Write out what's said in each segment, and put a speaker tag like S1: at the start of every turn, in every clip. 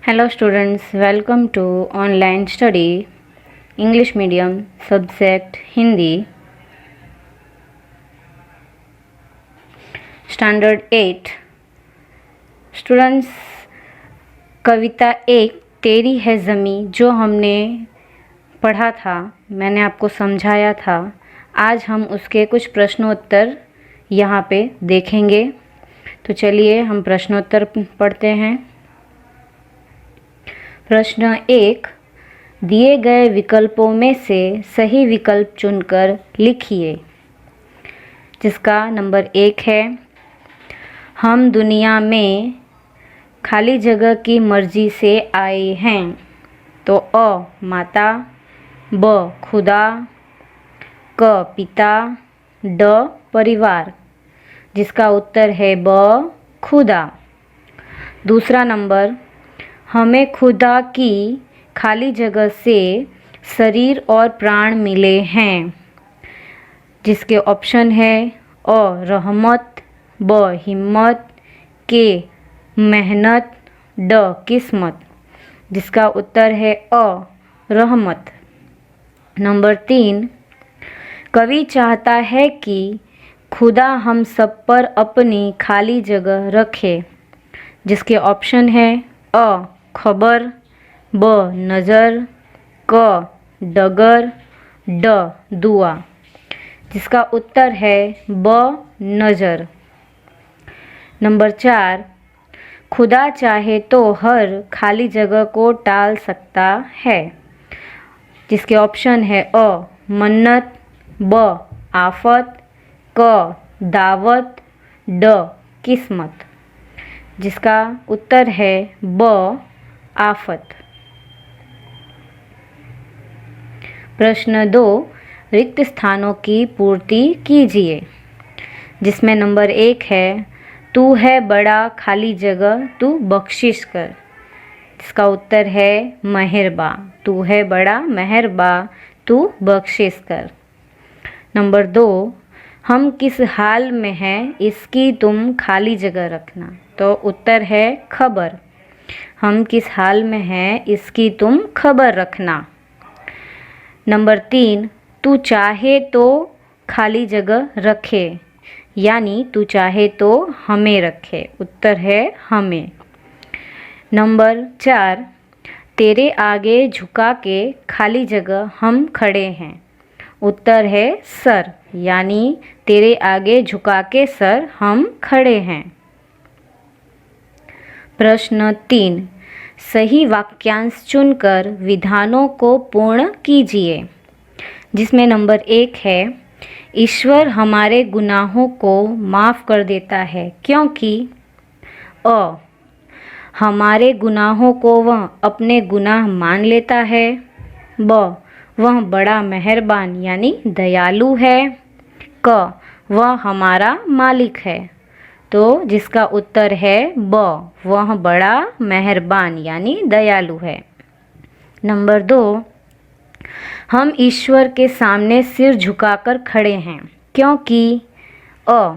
S1: Hello students, welcome to online study English medium subject Hindi standard 8 students कविता 1 तेरी है ज़मीं जो हमने पढ़ा था, मैंने आपको समझाया था। आज हम उसके कुछ प्रश्नोत्तर यहाँ पे देखेंगे। तो चलिए हम प्रश्नोत्तर पढ़ते हैं। प्रश्न 1, दिए गए विकल्पों में से सही विकल्प चुनकर लिखिए। जिसका नंबर 1 है, हम दुनिया में खाली जगह की मर्जी से आए हैं। तो अ माता, ब खुदा, क पिता, ड परिवार। जिसका उत्तर है ब खुदा। दूसरा नंबर, हमें खुदा की खाली जगह से शरीर और प्राण मिले हैं। जिसके ऑप्शन है अ रहमत, ब हिम्मत, के मेहनत, ड किस्मत। जिसका उत्तर है अ रहमत। नंबर 3, कवि चाहता है कि खुदा हम सब पर अपनी खाली जगह रखे। जिसके ऑप्शन है अ खबर, ब नज़र, क डगर, ड दुआ। जिसका उत्तर है ब नज़र। नंबर 4, खुदा चाहे तो हर खाली जगह को टाल सकता है। जिसके ऑप्शन है अ मन्नत, ब आफत, क दावत, ड किस्मत। जिसका उत्तर है ब आफत। प्रश्न 2, रिक्त स्थानों की पूर्ति कीजिए। जिसमें नंबर 1 है, तू है बड़ा खाली जगह तू बख्शिश कर। इसका उत्तर है मेहरबा। तू है बड़ा मेहरबा तू बख्शिश कर। नंबर 2, हम किस हाल में हैं इसकी तुम खाली जगह रखना। तो उत्तर है खबर। हम किस हाल में हैं इसकी तुम खबर रखना। नंबर 3, तू चाहे तो खाली जगह रखे, यानी तू चाहे तो हमें रखे। उत्तर है हमें। नंबर 4, तेरे आगे झुका के खाली जगह हम खड़े हैं। उत्तर है सर, यानी तेरे आगे झुका के सर हम खड़े हैं। प्रश्न 3, सही वाक्यांश चुनकर विधानों को पूर्ण कीजिए। जिसमें नंबर 1 है, ईश्वर हमारे गुनाहों को माफ़ कर देता है क्योंकि अ हमारे गुनाहों को वह अपने गुनाह मान लेता है, ब वह बड़ा मेहरबान यानी दयालु है, क वह हमारा मालिक है। तो जिसका उत्तर है ब वह बड़ा मेहरबान यानी दयालु है। नंबर 2, हम ईश्वर के सामने सिर झुकाकर खड़े हैं क्योंकि अ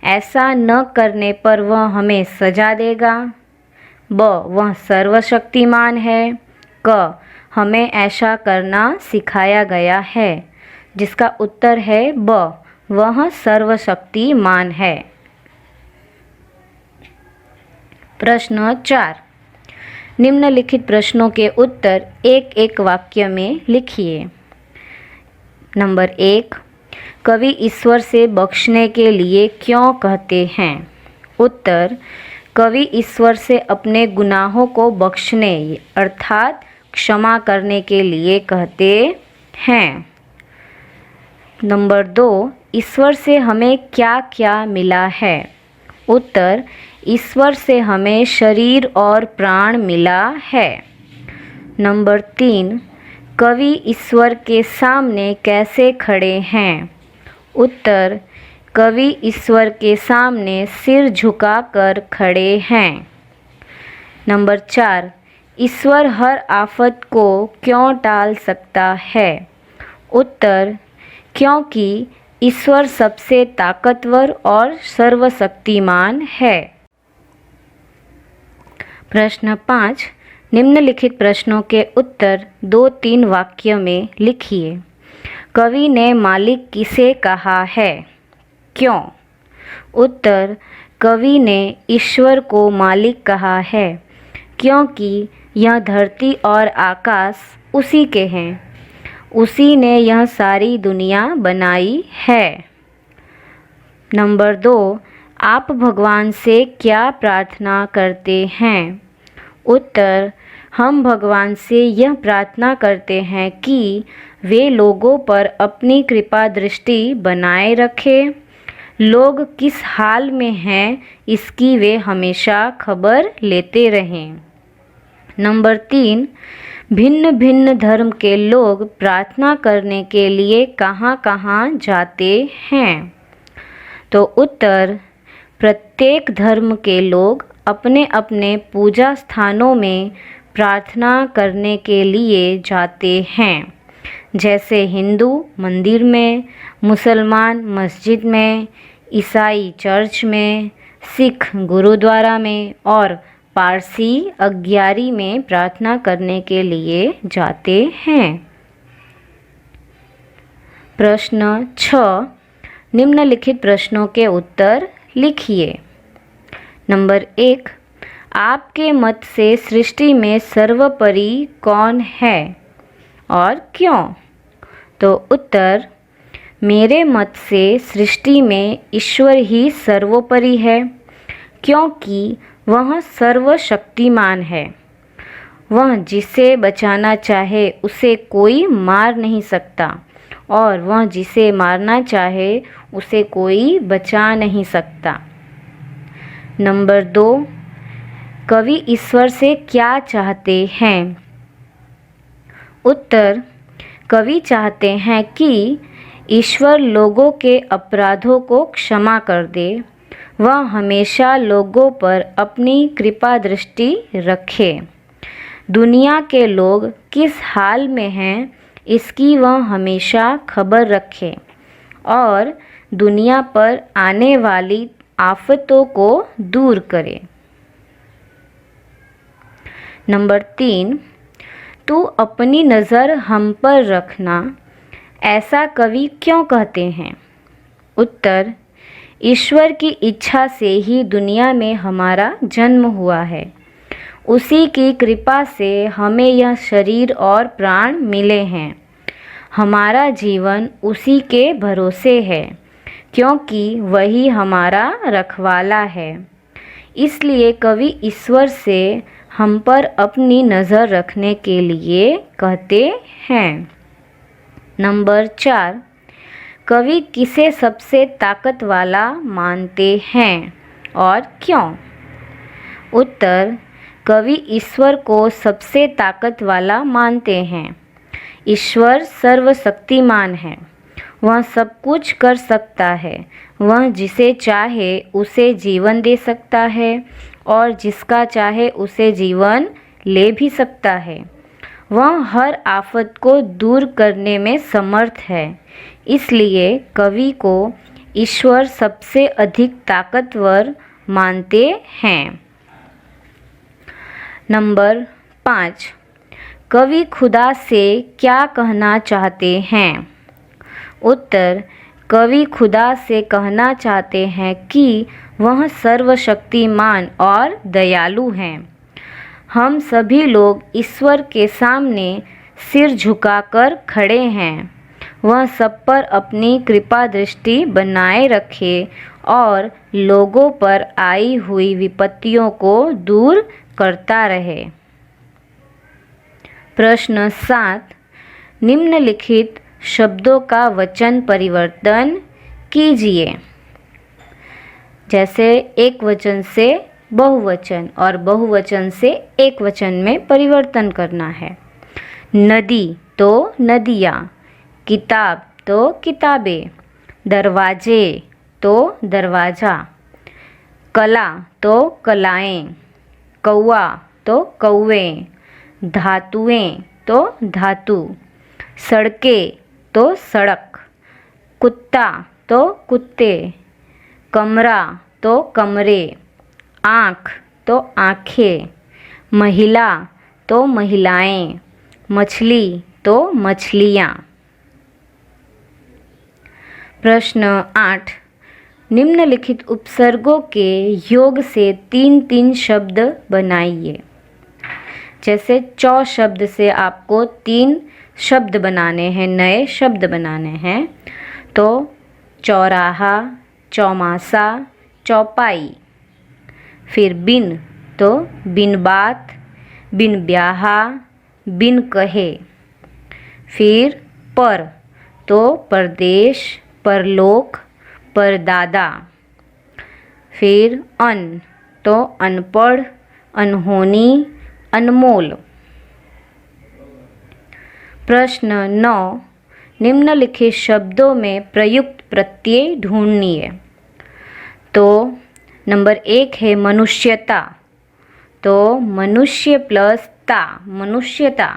S1: ऐसा न करने पर वह हमें सजा देगा, ब वह सर्वशक्तिमान है, क हमें ऐसा करना सिखाया गया है। जिसका उत्तर है ब वह सर्वशक्तिमान है। प्रश्न 4, निम्नलिखित प्रश्नों के उत्तर एक एक वाक्य में लिखिए। नंबर 1, कवि ईश्वर से बख्शने के लिए क्यों कहते हैं। उत्तर, कवि ईश्वर से अपने गुनाहों को बख्शने अर्थात क्षमा करने के लिए कहते हैं। नंबर 2, ईश्वर से हमें क्या क्या मिला है। उत्तर, ईश्वर से हमें शरीर और प्राण मिला है। नंबर 3, कवि ईश्वर के सामने कैसे खड़े हैं। उत्तर, कवि ईश्वर के सामने सिर झुकाकर खड़े हैं। नंबर 4, ईश्वर हर आफत को क्यों टाल सकता है। उत्तर, क्योंकि ईश्वर सबसे ताकतवर और सर्वशक्तिमान है। प्रश्न 5, निम्नलिखित प्रश्नों के उत्तर 2-3 वाक्य में लिखिए। कवि ने मालिक किसे कहा है? क्यों? उत्तर, कवि ने ईश्वर को मालिक कहा है क्योंकि यह धरती और आकाश उसी के हैं। उसी ने यह सारी दुनिया बनाई है। नंबर 2, आप भगवान से क्या प्रार्थना करते हैं? उत्तर, हम भगवान से यह प्रार्थना करते हैं कि वे लोगों पर अपनी कृपा दृष्टि बनाए रखें। लोग किस हाल में हैं इसकी वे हमेशा खबर लेते रहें। नंबर 3, भिन्न भिन्न धर्म के लोग प्रार्थना करने के लिए कहाँ कहाँ जाते हैं? तो उत्तर, प्रत्येक धर्म के लोग अपने अपने पूजा स्थानों में प्रार्थना करने के लिए जाते हैं। जैसे हिंदू मंदिर में, मुसलमान मस्जिद में, ईसाई चर्च में, सिख गुरुद्वारा में और पारसी अग्यारी में प्रार्थना करने के लिए जाते हैं। प्रश्न 6, निम्नलिखित प्रश्नों के उत्तर लिखिए। नंबर 1, आपके मत से सृष्टि में सर्वोपरि कौन है और क्यों? तो उत्तर, मेरे मत से सृष्टि में ईश्वर ही सर्वोपरि है क्योंकि वह सर्वशक्तिमान है। वह जिसे बचाना चाहे उसे कोई मार नहीं सकता और वह जिसे मारना चाहे उसे कोई बचा नहीं सकता। नंबर 2, कवि ईश्वर से क्या चाहते हैं? उत्तर, कवि चाहते हैं कि ईश्वर लोगों के अपराधों को क्षमा कर दे। वह हमेशा लोगों पर अपनी कृपा दृष्टि रखे। दुनिया के लोग किस हाल में हैं इसकी वह हमेशा खबर रखे और दुनिया पर आने वाली आफतों को दूर करे। नंबर 3, तू अपनी नज़र हम पर रखना, ऐसा कवि क्यों कहते हैं? उत्तर, ईश्वर की इच्छा से ही दुनिया में हमारा जन्म हुआ है। उसी की कृपा से हमें यह शरीर और प्राण मिले हैं। हमारा जीवन उसी के भरोसे है क्योंकि वही हमारा रखवाला है। इसलिए कवि ईश्वर से हम पर अपनी नज़र रखने के लिए कहते हैं। नंबर 4, कवि किसे सबसे ताकत वाला मानते हैं और क्यों? उत्तर, कवि ईश्वर को सबसे ताकत वाला मानते हैं। ईश्वर सर्वशक्तिमान है। वह सब कुछ कर सकता है। वह जिसे चाहे उसे जीवन दे सकता है और जिसका चाहे उसे जीवन ले भी सकता है। वह हर आफत को दूर करने में समर्थ है। इसलिए कवि को ईश्वर सबसे अधिक ताकतवर मानते हैं। नंबर 5, कवि खुदा से क्या कहना चाहते हैं? उत्तर, कवि खुदा से कहना चाहते हैं कि वह सर्वशक्तिमान और दयालु हैं। हम सभी लोग ईश्वर के सामने सिर झुकाकर खड़े हैं। वह सब पर अपनी कृपा दृष्टि बनाए रखे और लोगों पर आई हुई विपत्तियों को दूर करता रहे। प्रश्न 7, निम्नलिखित शब्दों का वचन परिवर्तन कीजिए। जैसे एक वचन से बहुवचन और बहुवचन से एक वचन में परिवर्तन करना है। नदी तो नदियाँ, किताब तो किताबें, दरवाजे तो दरवाज़ा, कला तो कलाएं, कौवा तो कौवे, धातुएं तो धातु, सड़कें तो सड़क, कुत्ता तो कुत्ते, कमरा तो कमरे, आँख तो आँखें, महिला तो महिलाएं, मछली तो मछलियाँ। प्रश्न 8, निम्नलिखित उपसर्गों के योग से 3-3 शब्द बनाइए। जैसे चौ शब्द से आपको 3 शब्द बनाने हैं, नए शब्द बनाने हैं। तो चौराहा, चौमासा, चौपाई। फिर बिन तो बिन बात, बिन ब्याहा, बिन कहे। फिर पर तो परदेश, परलोक, परदादा। फिर अन तो अनपढ़, अनहोनी, अनमोल। प्रश्न 9, निम्नलिखित शब्दों में प्रयुक्त प्रत्यय ढूंढिए। तो नंबर 1 है मनुष्यता, तो मनुष्य प्लस ता, मनुष्यता।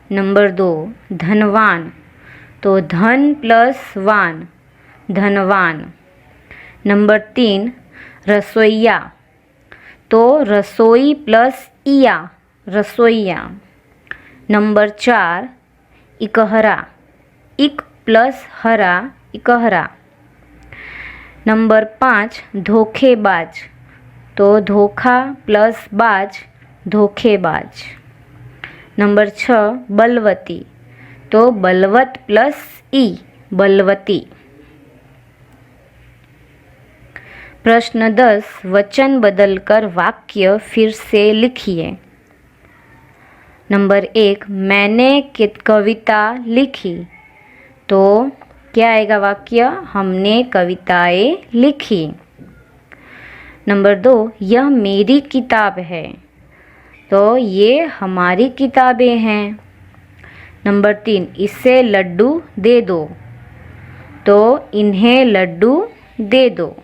S1: नंबर 2 धनवान, तो धन प्लस वान, धनवान। नंबर 3 रसोइया, तो रसोई प्लस इया, रसोइया। नंबर 4 इकहरा, इक प्लस हरा, इकहरा। नंबर 5 धोखेबाज, तो धोखा प्लस बाज, धोखेबाज। नंबर 6 बलवती, तो बलवत प्लस ई, बलवती। प्रश्न 10, वचन बदलकर वाक्य फिर से लिखिए। नंबर 1 मैंने कविता लिखी, तो क्या आएगा वाक्य? हमने कविताएं लिखी। नंबर 2 यह मेरी किताब है, तो ये हमारी किताबें हैं। नंबर 3 इसे लड्डू दे दो, तो इन्हें लड्डू दे दो।